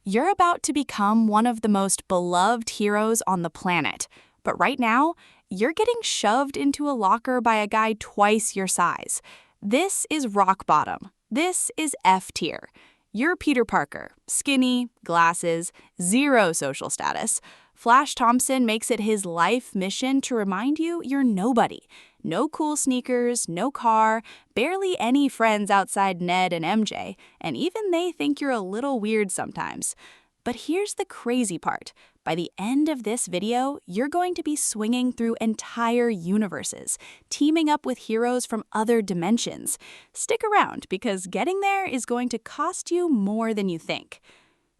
You're about to become one of the most beloved heroes on the planet. But right now, you're getting shoved into a locker by a guy twice your size. This is rock bottom. This is F tier. You're Peter Parker, skinny, glasses, zero social status. Flash Thompson makes it his life mission to remind you you're nobody. No cool sneakers, no car, barely any friends outside Ned and MJ, and even they think you're a little weird sometimes. But here's the crazy part. By the end of this video, you're going to be swinging through entire universes, teaming up with heroes from other dimensions. Stick around, because getting there is going to cost you more than you think.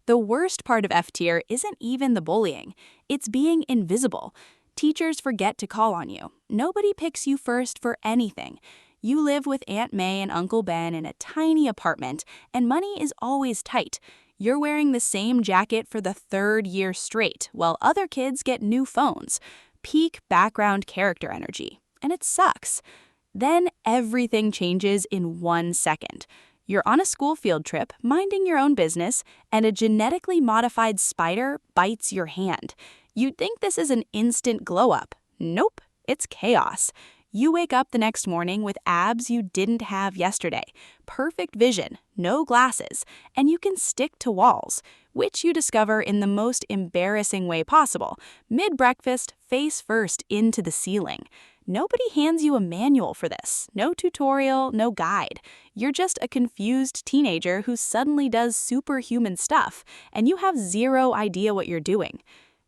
The worst part of F tier isn't even the bullying. It's being invisible. Teachers forget to call on you. Nobody picks you first for anything. You live with Aunt May and Uncle Ben in a tiny apartment, and money is always tight. You're wearing the same jacket for the third year straight, while other kids get new phones. Peak background character energy. And it sucks. Then everything changes in 1 second. You're on a school field trip, minding your own business, and a genetically modified spider bites your hand. You'd think this is an instant glow-up. Nope, it's chaos. You wake up the next morning with abs you didn't have yesterday, perfect vision, no glasses, and you can stick to walls, which you discover in the most embarrassing way possible, mid-breakfast, face first into the ceiling. Nobody hands you a manual for this, no tutorial, no guide. You're just a confused teenager who suddenly does superhuman stuff, and you have zero idea what you're doing.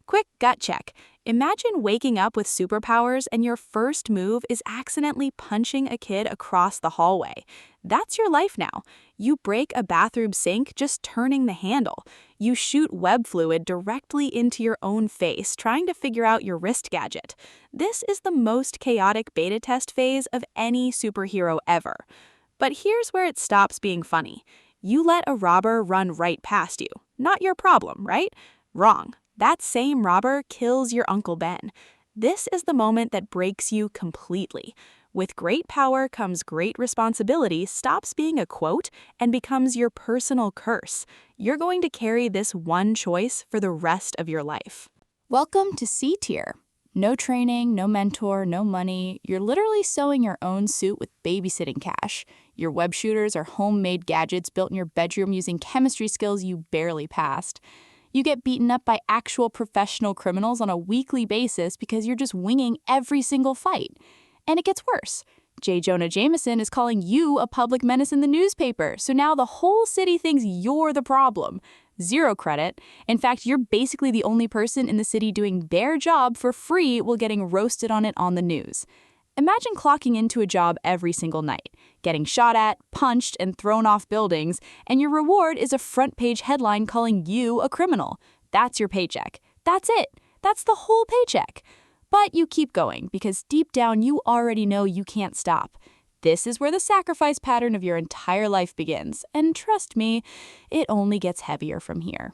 Quick gut check. Imagine waking up with superpowers and your first move is accidentally punching a kid across the hallway. That's your life now. You break a bathroom sink just turning the handle. You shoot web fluid directly into your own face, trying to figure out your wrist gadget. This is the most chaotic beta test phase of any superhero ever. But here's where it stops being funny. You let a robber run right past you. Not your problem, right? Wrong. That same robber kills your Uncle Ben. This is the moment that breaks you completely. With great power comes great responsibility stops being a quote and becomes your personal curse. You're going to carry this one choice for the rest of your life. Welcome to C tier. No training, no mentor, no money. You're literally sewing your own suit with babysitting cash. Your web shooters are homemade gadgets built in your bedroom using chemistry skills you barely passed. You get beaten up by actual professional criminals on a weekly basis because you're just winging every single fight. And it gets worse. J. Jonah Jameson is calling you a public menace in the newspaper, so now the whole city thinks you're the problem. Zero credit. In fact, you're basically the only person in the city doing their job for free while getting roasted on it on the news. Imagine clocking into a job every single night, getting shot at, punched, and thrown off buildings, and your reward is a front-page headline calling you a criminal. That's your paycheck. That's it. That's the whole paycheck. But you keep going because deep down you already know you can't stop. This is where the sacrifice pattern of your entire life begins, and trust me, it only gets heavier from here.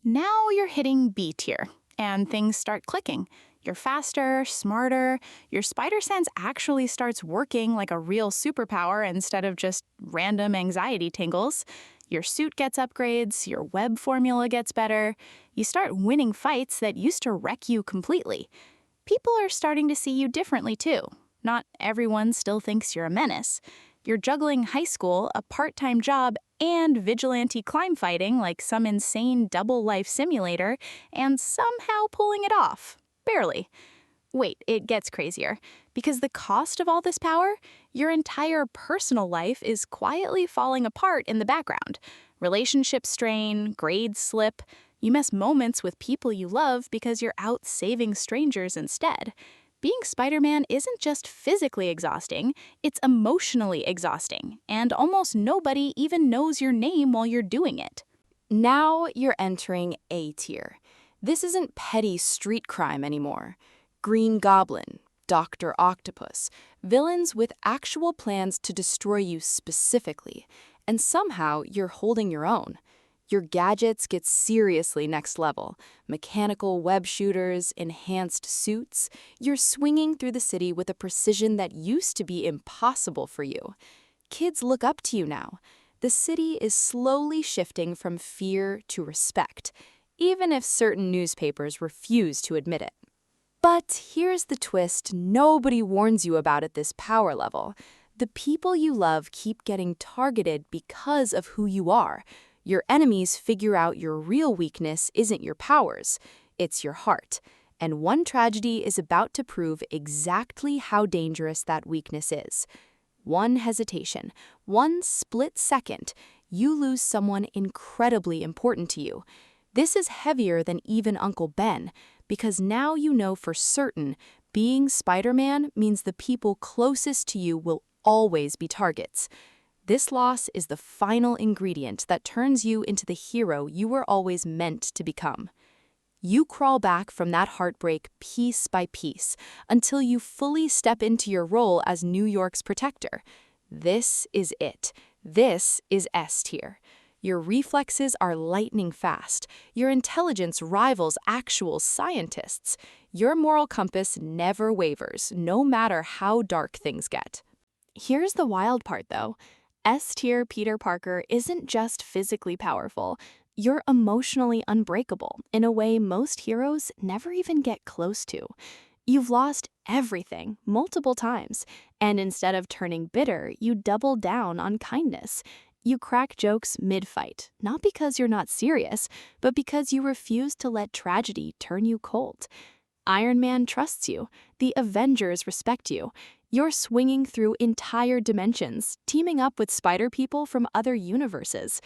Now you're hitting B tier, and things start clicking. You're faster, smarter, your spider sense actually starts working like a real superpower instead of just random anxiety tingles. Your suit gets upgrades, your web formula gets better. You start winning fights that used to wreck you completely. People are starting to see you differently too. Not everyone still thinks you're a menace. You're juggling high school, a part-time job, and vigilante climb fighting like some insane double life simulator, and somehow pulling it off. Barely. Wait, it gets crazier. Because the cost of all this power, your entire personal life is quietly falling apart in the background. Relationships strain, grades slip. You miss moments with people you love because you're out saving strangers instead. Being Spider-Man isn't just physically exhausting, it's emotionally exhausting, and almost nobody even knows your name while you're doing it. Now you're entering A tier. This isn't petty street crime anymore. Green Goblin, Dr. Octopus, villains with actual plans to destroy you specifically, and somehow you're holding your own. Your gadgets get seriously next level. Mechanical web shooters, enhanced suits. You're swinging through the city with a precision that used to be impossible for you. Kids look up to you now. The city is slowly shifting from fear to respect, even if certain newspapers refuse to admit it. But here's the twist nobody warns you about at this power level. The people you love keep getting targeted because of who you are. Your enemies figure out your real weakness isn't your powers, it's your heart. And one tragedy is about to prove exactly how dangerous that weakness is. One hesitation, one split second, you lose someone incredibly important to you. This is heavier than even Uncle Ben, because now you know for certain being Spider-Man means the people closest to you will always be targets. This loss is the final ingredient that turns you into the hero you were always meant to become. You crawl back from that heartbreak piece by piece until you fully step into your role as New York's protector. This is it. This is S tier. Your reflexes are lightning fast. Your intelligence rivals actual scientists. Your moral compass never wavers, no matter how dark things get. Here's the wild part, though. S-tier Peter Parker isn't just physically powerful. You're emotionally unbreakable in a way most heroes never even get close to. You've lost everything multiple times, and instead of turning bitter, you double down on kindness. You crack jokes mid-fight, not because you're not serious, but because you refuse to let tragedy turn you cold. Iron Man trusts you. The Avengers respect you. You're swinging through entire dimensions, teaming up with spider people from other universes.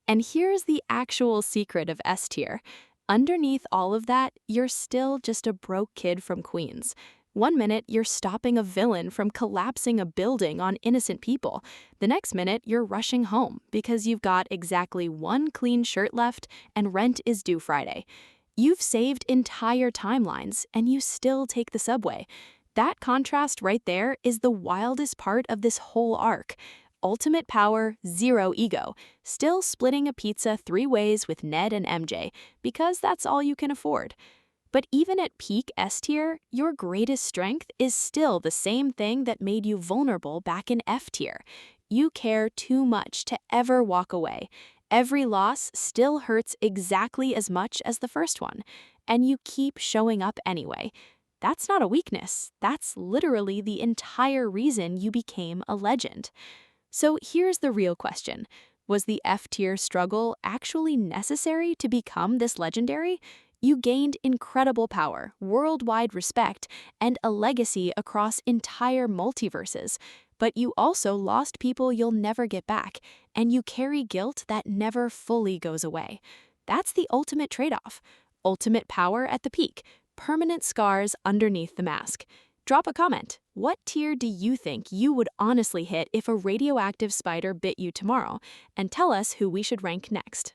And here's the actual secret of S tier. Underneath all of that, you're still just a broke kid from Queens. One minute, you're stopping a villain from collapsing a building on innocent people. The next minute, you're rushing home because you've got exactly one clean shirt left and rent is due Friday. You've saved entire timelines and you still take the subway. That contrast right there is the wildest part of this whole arc. Ultimate power, zero ego, still splitting a pizza 3 ways with Ned and MJ because that's all you can afford. But even at peak S tier, your greatest strength is still the same thing that made you vulnerable back in F tier. You care too much to ever walk away. Every loss still hurts exactly as much as the first one, and you keep showing up anyway. That's not a weakness. That's literally the entire reason you became a legend. So here's the real question. Was the F-tier struggle actually necessary to become this legendary? You gained incredible power, worldwide respect, and a legacy across entire multiverses. But you also lost people you'll never get back, and you carry guilt that never fully goes away. That's the ultimate trade-off. Ultimate power at the peak, permanent scars underneath the mask. Drop a comment. What tier do you think you would honestly hit if a radioactive spider bit you tomorrow? And tell us who we should rank next.